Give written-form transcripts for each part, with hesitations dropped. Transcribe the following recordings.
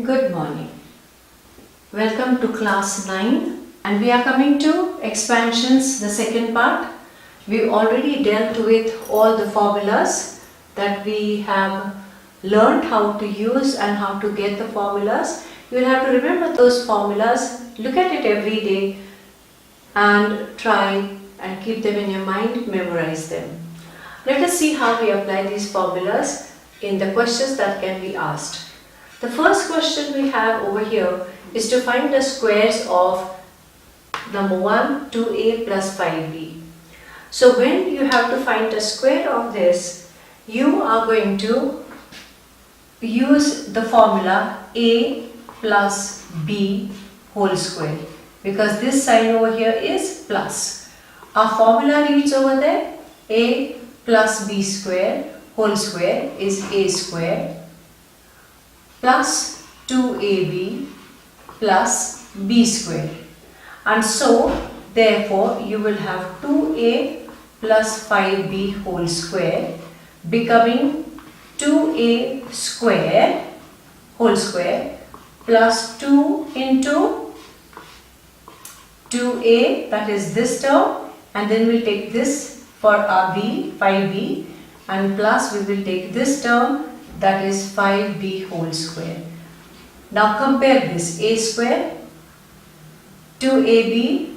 Good morning. Welcome to class 9 and we are coming to expansions, the second part. We already dealt with all the formulas that we have learned how to use and how to get the formulas. You will have to remember those formulas, look at it every day and try and keep them in your mind, memorize them. Let us see how we apply these formulas in the questions that can be asked. The first question we have over here is to find the squares of number 1, 2a plus 5b. So when you have to find the square of this, you are going to use the formula a plus b whole square, because this sign over here is plus. Our formula reads over there a plus b square whole square is a square plus 2ab plus b square, and so therefore you will have 2a plus 5b whole square becoming 2a square whole square plus 2 into 2a, that is this term, and then we'll take this for our b, 5b, and plus we will take this term, that is 5b whole square. Now compare this, a square, 2ab,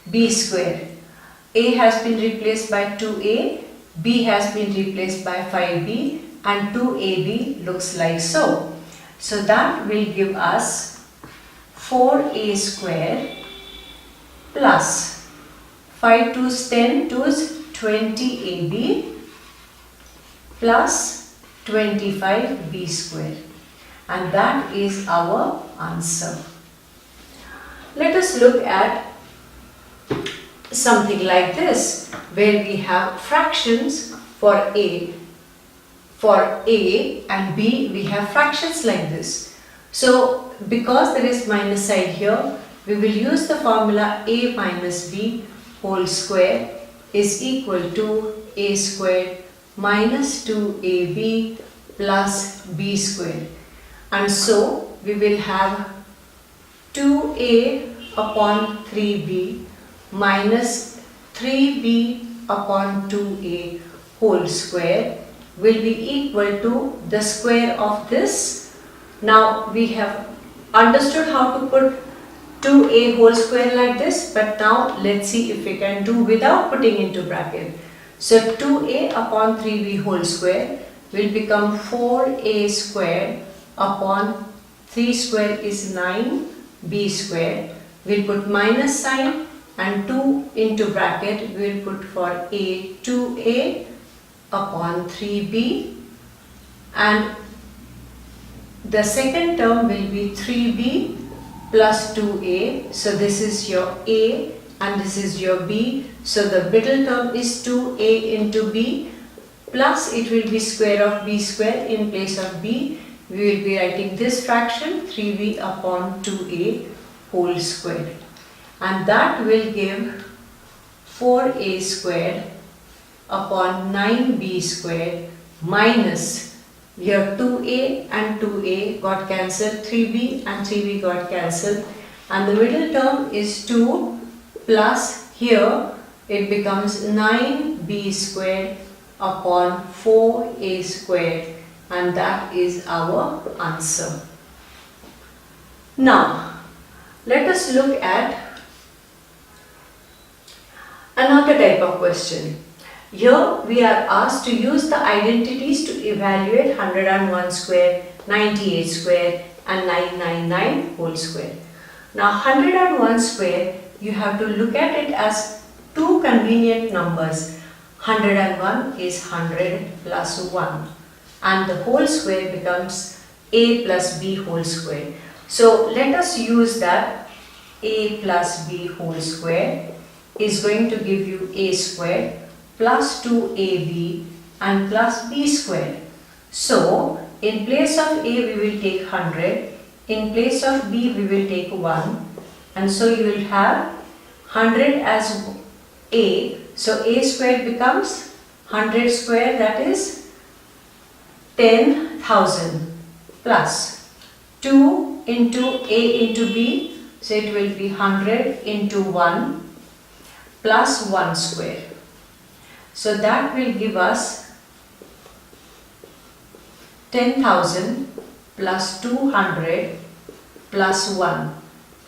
b square. A has been replaced by 2a, b has been replaced by 5b, and 2ab looks like so. So that will give us 4a square plus 5 2's 10, 2's 20ab plus 25b square, and that is our answer. Let us look at something like this, where we have fractions for a. For a and b we have fractions like this. So because there is minus side here, we will use the formula a minus b whole square is equal to a squared minus 2ab plus b square, and so we will have 2a upon 3b minus 3b upon 2a whole square will be equal to the square of this. Now we have understood how to put 2a whole square like this, but now let's see if we can do without putting into bracket. So 2a upon 3b whole square will become 4a square upon 3 square is 9b square. We'll put minus sign and 2 into bracket. We'll put for a 2a upon 3b, and the second term will be 3b plus 2a. So this is your a and this is your b. So the middle term is 2a into b, plus it will be square of b square. In place of b, we will be writing this fraction 3b upon 2a whole square, and that will give 4a squared upon 9b squared minus your 2a and 2a got cancelled, 3b and 3b got cancelled, and the middle term is 2 plus here it becomes 9b squared upon 4a squared, and that is our answer. Now let us look at another type of question. Here we are asked to use the identities to evaluate 101 square, 98 square and 999 whole square. Now 101 square, you have to look at it as two convenient numbers. 101 is 100 plus 1, and the whole square becomes a plus b whole square. So let us use that. A plus b whole square is going to give you a square plus 2ab and plus b square. So in place of a we will take 100, in place of b we will take 1, and so you will have 100 as a. So a square becomes 100 square, that is 10,000 plus 2 into A into B, so it will be 100 into 1 plus 1 square. So that will give us 10,000 plus 200 plus 1,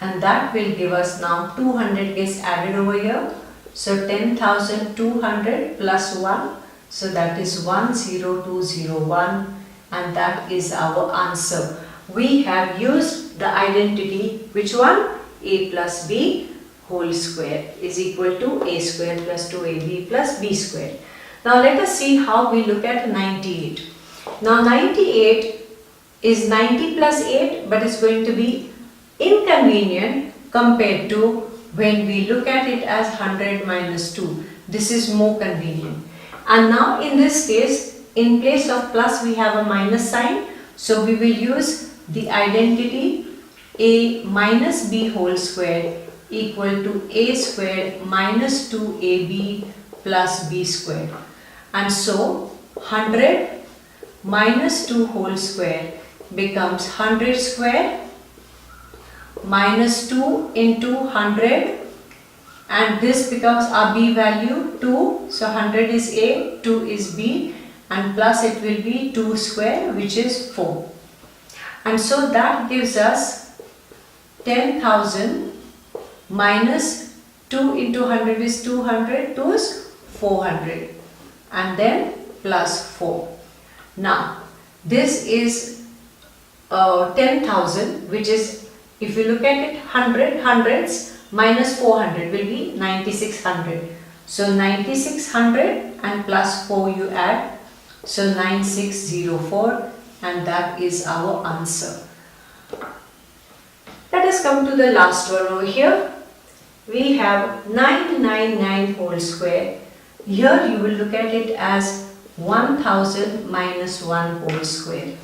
and that will give us, now 200 gets added over here, so 10,200 plus 1, so that is 10201, and that is our answer. We have used the identity, which one? A plus B whole square is equal to A square plus 2AB plus B square. Now let us see how we look at 98. Now 98 is 90 plus 8, but it's going to be inconvenient compared to when we look at it as 100 minus 2. This is more convenient. And now in this case, in place of plus we have a minus sign. So we will use the identity A minus B whole square equal to A square minus 2AB plus B square. And so 100 minus 2 whole square becomes 100 square minus 2 into 100, and this becomes our B value 2. So 100 is A, 2 is B, and plus it will be 2 square, which is 4. And so that gives us 10,000 minus 2 into 100 is 200, 2 is 400, and then plus 4. Now this is 10,000, which is, if you look at it, hundreds minus 400 will be 9600. So 9600 and plus 4 you add, so 9604, and that is our answer. Let us come to the last one over here. We have 999 whole square. Here you will look at it as 1000 minus 1 whole square.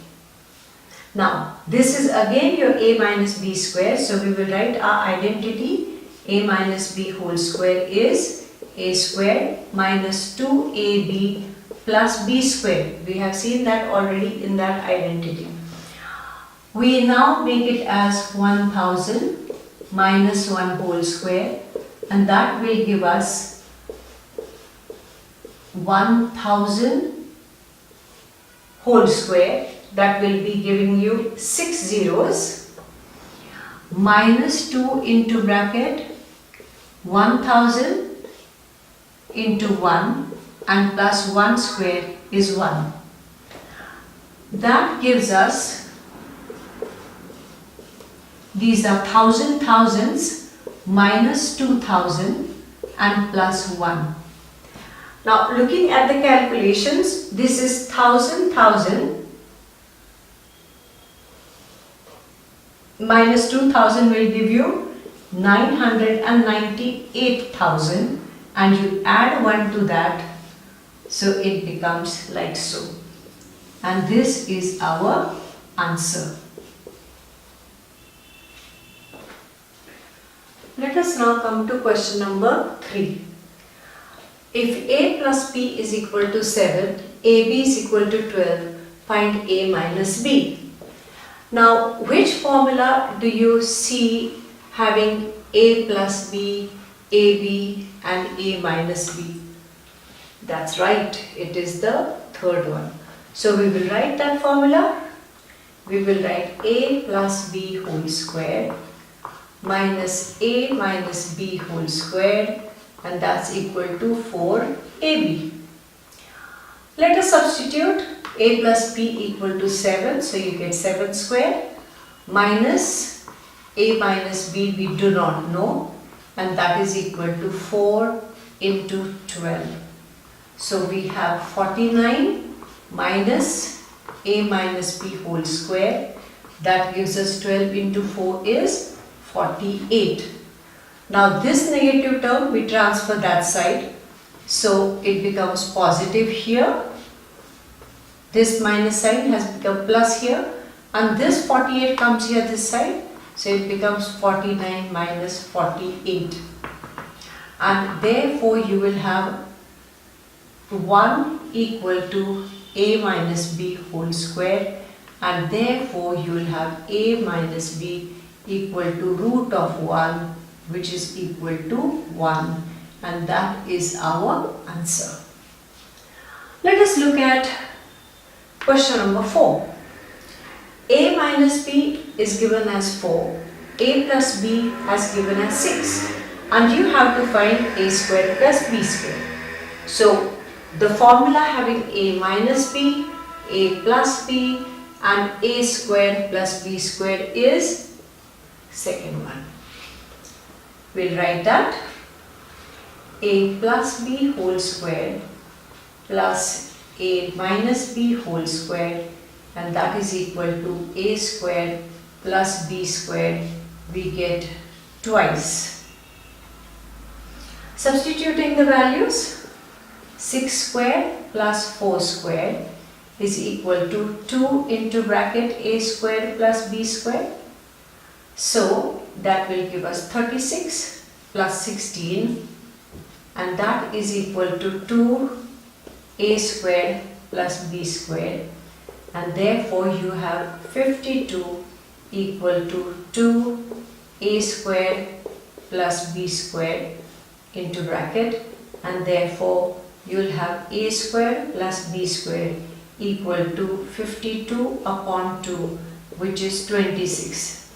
Now this is again your A minus B square, so we will write our identity. A minus B whole square is A square minus 2AB plus B square. We have seen that already in that identity. We now make it as 1000 minus 1 whole square, and that will give us 1000 whole square. That will be giving you 6 zeros, minus 2 into bracket 1000 into 1, and plus 1 square is 1. That gives us, these are thousands minus 2000 and plus 1. Now looking at the calculations, this is 1000 minus 2000 will give you 998,000, and you add 1 to that, so it becomes like so. And this is our answer. Let us now come to question number 3. If A plus B is equal to 7, AB is equal to 12, find A minus B. Now, which formula do you see having A plus B, AB and A minus B? That's right, it is the third one. So we will write that formula. We will write A plus B whole square minus A minus B whole square, and that's equal to 4AB. Let us substitute. A plus B equal to 7, so you get 7 square, minus A minus B we do not know, and that is equal to 4 into 12. So we have 49 minus A minus B whole square, that gives us 12 into 4 is 48. Now this negative term we transfer that side, so it becomes positive here. This minus sign has become plus here, and this 48 comes here this side, so it becomes 49 minus 48, and therefore you will have 1 equal to A minus B whole square, and therefore you will have a minus b equal to root of 1, which is equal to 1, and that is our answer. Let us look at question number 4. A minus b is given as 4, a plus b has given as 6, and you have to find a square plus b square. So the formula having a minus b, a plus b and a squared plus b squared is second one. We'll write that a plus b whole square plus a minus b whole square, and that is equal to a squared plus b squared. We get twice. Substituting the values, 6 squared plus 4 squared is equal to 2 into bracket a squared plus b squared. So that will give us 36 plus 16, and that is equal to 2 a squared plus b squared, and therefore you have 52 equal to 2 a squared plus b squared into bracket, and therefore you will have a squared plus b squared equal to 52 upon 2, which is 26,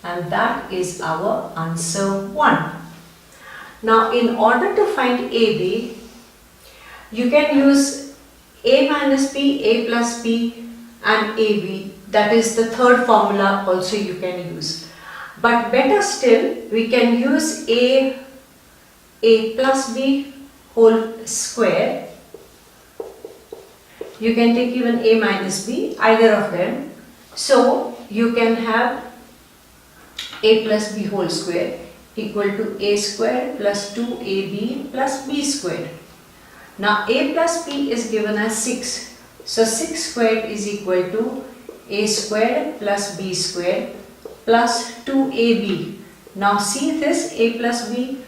and that is our answer 1. Now in order to find AB, you can use a minus b, a plus b and AB. That is the third formula also you can use. But better still, we can use a plus b whole square. You can take even a minus b, either of them. So you can have a plus b whole square equal to a square plus 2ab plus b squared. Now a plus b is given as 6. So 6 squared is equal to a squared plus b squared plus 2ab. Now see this a plus b,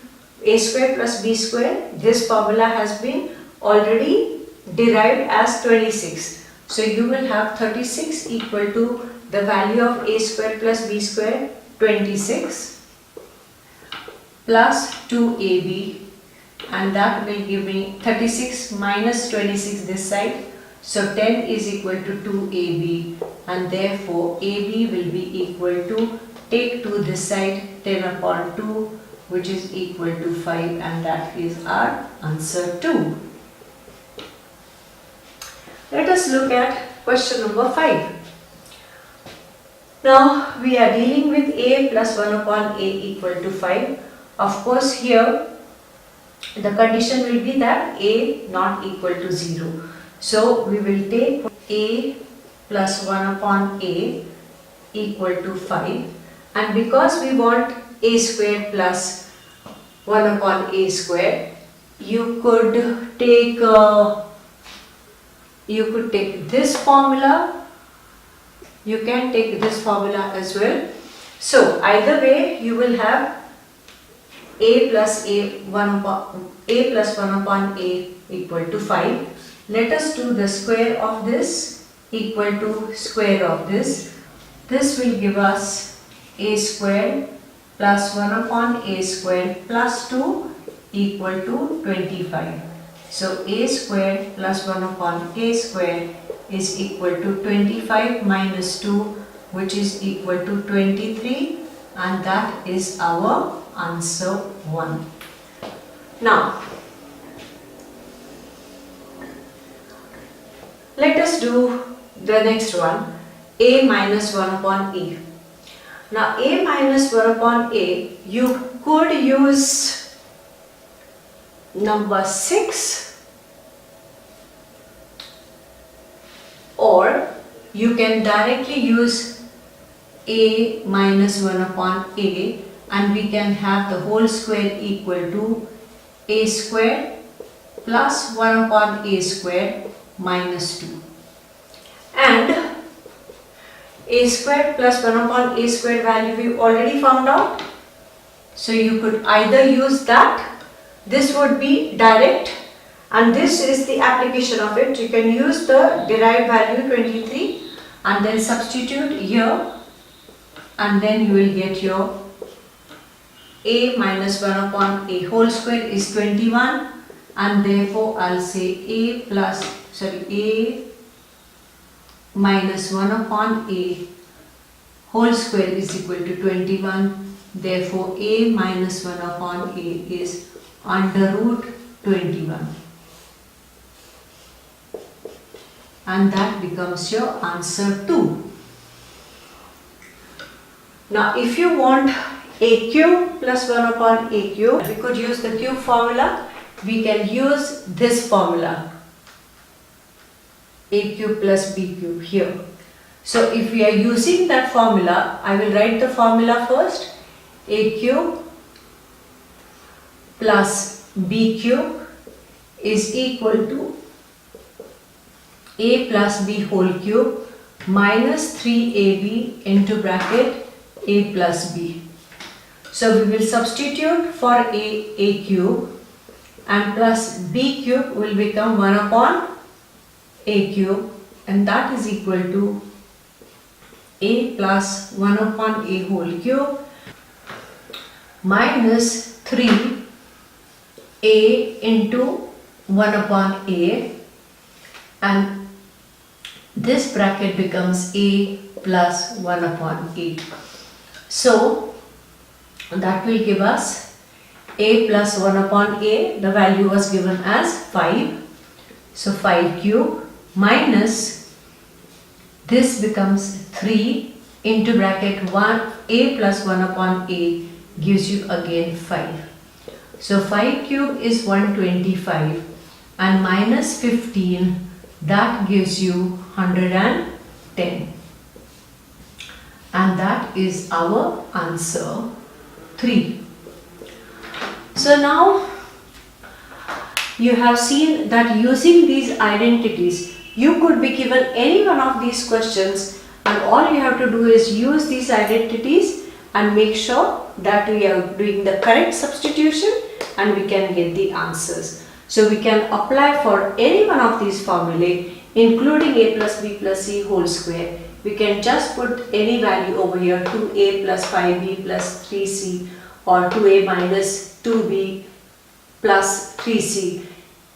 a squared plus b squared, this formula has been already derived as 26. So you will have 36 equal to the value of a squared plus b squared, 26 plus 2ab, and that will give me 36 minus 26 this side. So 10 is equal to 2ab, and therefore ab will be equal to, take 2 this side, 10 upon 2, which is equal to 5, and that is our answer 2. Let us look at question number 5. Now we are dealing with a plus 1 upon a equal to 5. Of course here the condition will be that a not equal to 0. So we will take a plus 1 upon a equal to 5, and because we want a squared plus 1 upon a squared, you could take this formula, you can take this formula as well. So either way you will have a plus 1 upon a equal to 5. Let us do the square of this equal to square of this. This will give us a squared plus 1 upon a squared plus 2 equal to 25. So a squared plus 1 upon a squared is equal to 25 minus 2, which is equal to 23, and that is our answer 1. Now let us do the next one, a minus 1 upon a. Now a minus 1 upon a, you could use number 6, or you can directly use a minus 1 upon a, and we can have the whole square equal to a squared plus 1 upon a squared minus 2. And a squared plus 1 upon a squared value we already found out. So you could either use that, this would be direct, and this is the application of it. You can use the derived value 23, and then substitute here, and then you will get your a minus 1 upon a whole square is 21, and therefore I'll say a minus 1 upon a whole square is equal to 21. Therefore a minus 1 upon a is under root 21, and that becomes your answer 2. Now if you want a cube plus 1 upon a cube, we could use the cube formula. We can use this formula, a cube plus b cube here. So if we are using that formula, I will write the formula first. A cube plus b cube is equal to a plus b whole cube minus 3ab into bracket a plus b. So we will substitute for a cube, and plus b cube will become 1 upon a cube, and that is equal to a plus 1 upon a whole cube minus 3a into 1 upon a, and this bracket becomes a plus 1 upon a. So that will give us a plus 1 upon a, the value was given as 5. So 5 cube minus, this becomes 3 into bracket 1, a plus 1 upon a gives you again 5. So 5 cube is 125, and minus 15, that gives you 110. And that is our answer 3. So now you have seen that using these identities, you could be given any one of these questions, and all you have to do is use these identities and make sure that we are doing the correct substitution, and we can get the answers. So we can apply for any one of these formulae, including a plus b plus c whole square. We can just put any value over here, 2a plus 5b plus 3c, or 2a minus 2b plus 3c,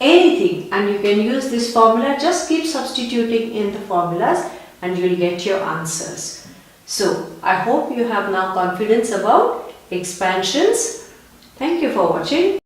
anything, and you can use this formula. Just keep substituting in the formulas and you will get your answers. So I hope you have now confidence about expansions. Thank you for watching.